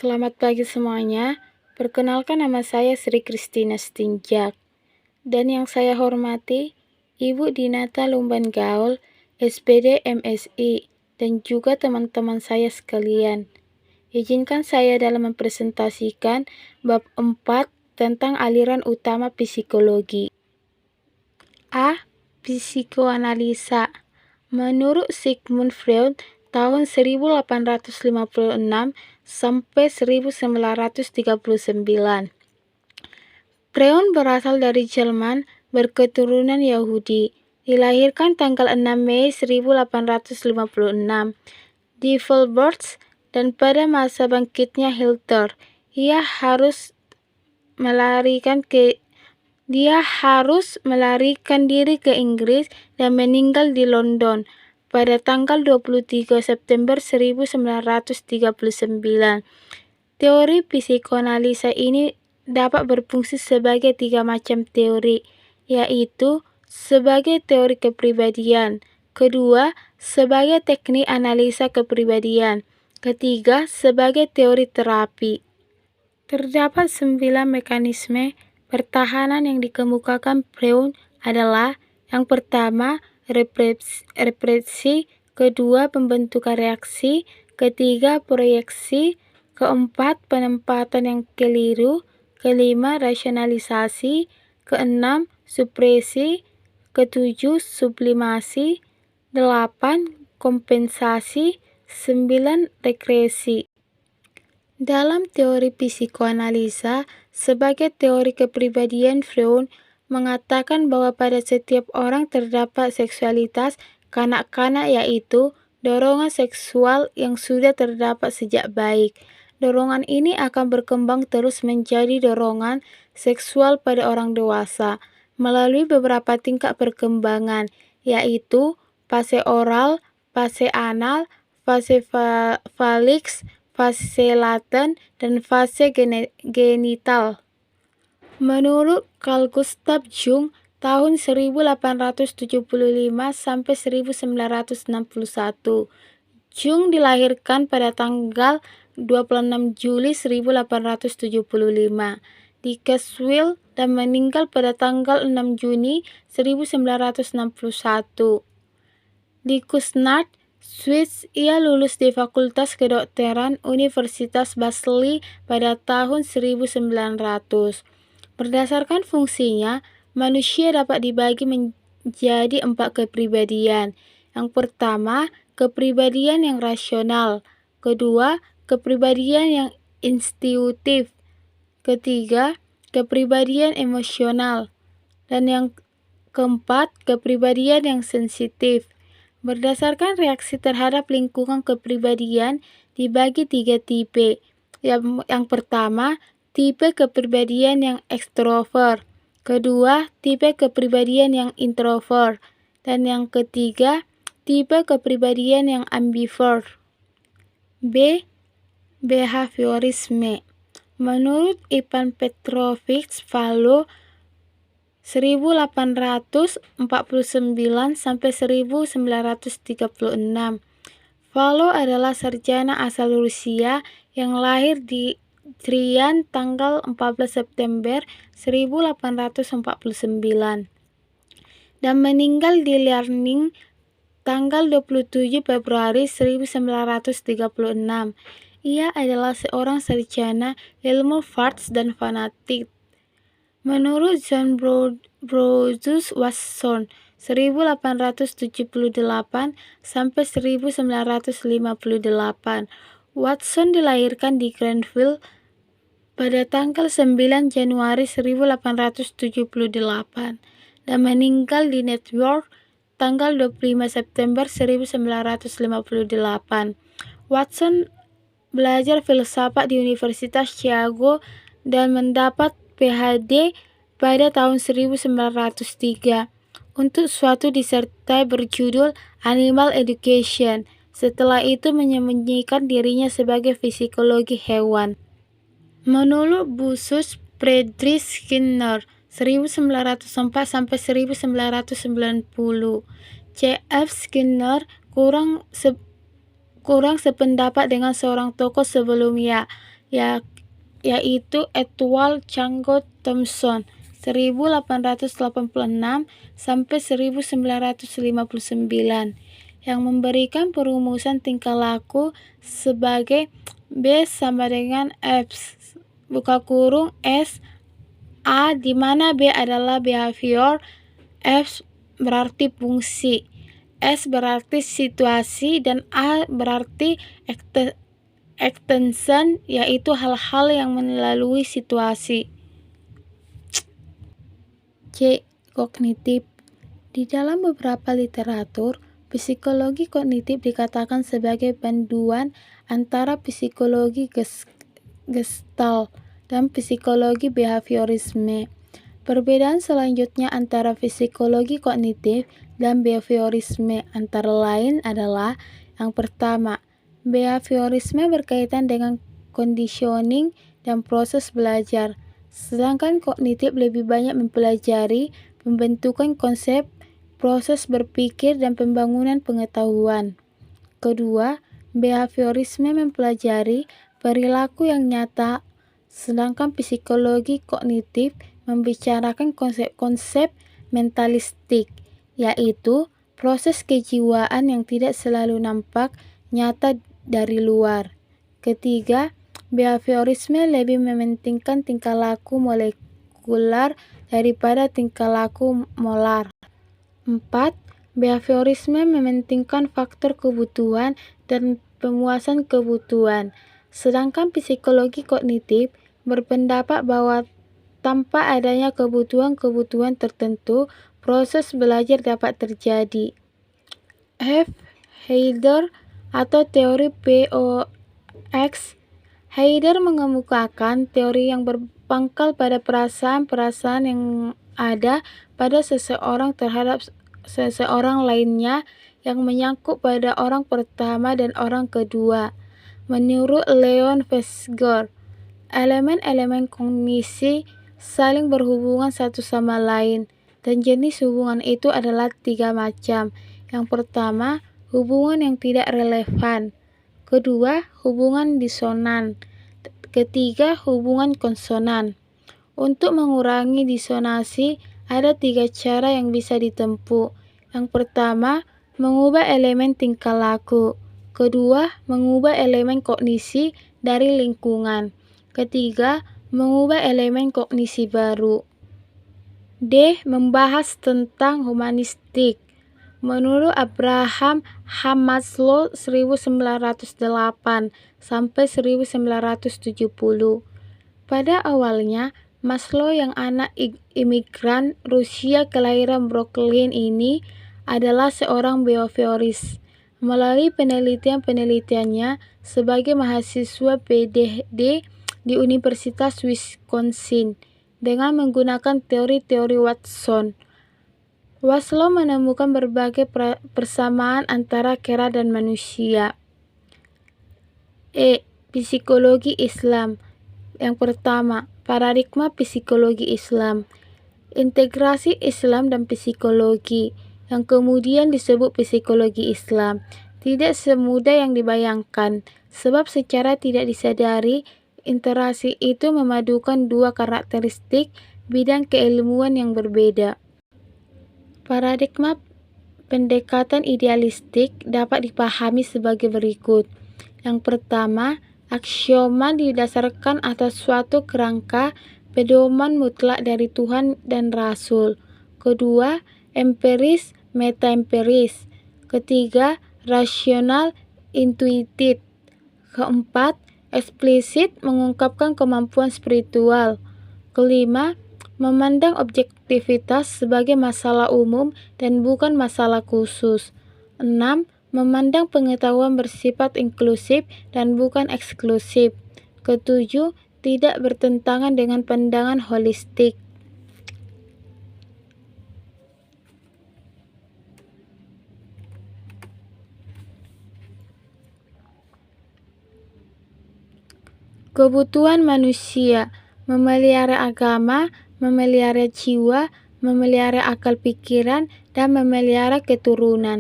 Selamat pagi semuanya. Perkenalkan, nama saya Sri Kristina Stinjak. Dan yang saya hormati, Ibu Dinata Lumban Gaul, SPD MSI, dan juga teman-teman saya sekalian. Izinkan saya dalam mempresentasikan bab 4 tentang aliran utama psikologi. A. Psikoanalisa. Menurut Sigmund Freud, tahun 1856 sampai 1939. Freud berasal dari Jerman, berketurunan Yahudi. Dilahirkan tanggal 6 Mei 1856 di Freiburg, dan pada masa bangkitnya Hitler, dia harus melarikan diri ke Inggris dan meninggal di London pada tanggal 23 September 1939. Teori psikoanalisa ini dapat berfungsi sebagai 3 macam teori, yaitu sebagai teori kepribadian, kedua sebagai teknik analisa kepribadian, ketiga sebagai teori terapi. Terdapat 9 mekanisme pertahanan yang dikemukakan Freud adalah: yang pertama, represi, kedua, pembentukan reaksi, ketiga, proyeksi, keempat, penempatan yang keliru, kelima, rasionalisasi, keenam, supresi, ketujuh, sublimasi, 8, kompensasi, 9, regresi. Dalam teori psikoanalisa, sebagai teori kepribadian, Freud mengatakan bahwa pada setiap orang terdapat seksualitas kanak-kanak, yaitu dorongan seksual yang sudah terdapat sejak baik. Dorongan ini akan berkembang terus menjadi dorongan seksual pada orang dewasa melalui beberapa tingkat perkembangan, yaitu fase oral, fase anal, fase faliks, fase laten, dan fase genital. Menurut Carl Gustav Jung, tahun 1875 sampai 1961, Jung dilahirkan pada tanggal 26 Juli 1875 di Keswick dan meninggal pada tanggal 6 Juni 1961 di Kuznets, Swiss. Ia lulus di Fakultas Kedokteran Universitas Basel pada tahun 1900. Berdasarkan fungsinya, manusia dapat dibagi menjadi 4 kepribadian. Yang pertama, kepribadian yang rasional. Kedua, kepribadian yang instinktif. Ketiga, kepribadian emosional. Dan yang keempat, kepribadian yang sensitif. Berdasarkan reaksi terhadap lingkungan, kepribadian dibagi 3 tipe. Yang pertama, tipe kepribadian yang ekstrovert. Kedua, tipe kepribadian yang introvert. Dan yang ketiga, tipe kepribadian yang ambivert. B. Behaviorisme. Menurut Ivan Petrovich Falo, 1849 sampai 1936. Falo adalah sarjana asal Rusia yang lahir di Trian tanggal 14 September 1849 dan meninggal di Liaoning tanggal 27 Februari 1936. Ia adalah seorang sarjana ilmu fars dan fanatik. Menurut John Bruce Watson, 1878 sampai 1958. Watson dilahirkan di Granville pada tanggal 9 Januari 1878 dan meninggal di New York tanggal 25 September 1958. Watson belajar filsafat di Universitas Chicago dan mendapat PhD pada tahun 1903 untuk suatu disertasi berjudul Animal Education. Setelah itu menyembunyikan dirinya sebagai psikologi hewan. Menurut Busus Friedrich Skinner, 1904 sampai 1990, C.F. Skinner kurang sependapat dengan seorang tokoh sebelumnya, yaitu Edward Changgot Thomson 1886 sampai 1959 yang memberikan perumusan tingkah laku sebagai B sama dengan F S A, di mana B adalah behavior, F berarti fungsi, S berarti situasi, dan A berarti extension, yaitu hal-hal yang melalui situasi. C. Kognitif. Di dalam beberapa literatur, psikologi kognitif dikatakan sebagai panduan antara psikologi Gestalt dan psikologi behaviorisme. Perbedaan selanjutnya antara psikologi kognitif dan behaviorisme antara lain adalah: yang pertama, behaviorisme berkaitan dengan conditioning dan proses belajar, sedangkan kognitif lebih banyak mempelajari pembentukan konsep, proses berpikir, dan pembangunan pengetahuan. Kedua, behaviorisme mempelajari perilaku yang nyata, sedangkan psikologi kognitif membicarakan konsep-konsep mentalistik, yaitu proses kejiwaan yang tidak selalu nampak nyata dari luar. Ketiga, behaviorisme lebih mementingkan tingkah laku molekular daripada tingkah laku molar. 4. Behaviorisme mementingkan faktor kebutuhan dan pemuasan kebutuhan, sedangkan psikologi kognitif berpendapat bahwa tanpa adanya kebutuhan-kebutuhan tertentu, proses belajar dapat terjadi. F. Heider atau teori POX. Heider mengemukakan teori yang berpangkal pada perasaan-perasaan yang ada pada seseorang terhadap seseorang lainnya yang menyangkut pada orang pertama dan orang kedua. Menurut Leon Vesger, elemen-elemen kognisi saling berhubungan satu sama lain, dan jenis hubungan itu adalah 3 macam. Yang pertama, hubungan yang tidak relevan. Kedua, hubungan disonan. Ketiga, hubungan konsonan. Untuk mengurangi disonansi, ada 3 cara yang bisa ditempuh. Yang pertama, mengubah elemen tingkah laku. Kedua, mengubah elemen kognisi dari lingkungan. Ketiga, mengubah elemen kognisi baru. D. Membahas tentang humanistik. Menurut Abraham H. Maslow 1908 sampai 1970. Pada awalnya, Maslow yang anak imigran Rusia kelahiran Brooklyn ini adalah seorang behavioris. Melalui penelitian-penelitiannya sebagai mahasiswa PhD di Universitas Wisconsin dengan menggunakan teori-teori Watson, Maslow menemukan berbagai persamaan antara kera dan manusia. E. Psikologi Islam. Yang pertama, paradigma psikologi Islam. Integrasi Islam dan psikologi, yang kemudian disebut psikologi Islam, tidak semudah yang dibayangkan, sebab secara tidak disadari, interaksi itu memadukan 2 karakteristik bidang keilmuan yang berbeda. Paradigma pendekatan idealistik dapat dipahami sebagai berikut. Yang pertama, aksioma didasarkan atas suatu kerangka pedoman mutlak dari Tuhan dan Rasul. Kedua, empiris metaempiris. Ketiga, rasional intuitif. Keempat, eksplisit mengungkapkan kemampuan spiritual. Kelima, memandang objektivitas sebagai masalah umum dan bukan masalah khusus. 6. Memandang pengetahuan bersifat inklusif dan bukan eksklusif. Ketujuh, tidak bertentangan dengan pandangan holistik. Kebutuhan manusia: memelihara agama, memelihara jiwa, memelihara akal pikiran, dan memelihara keturunan.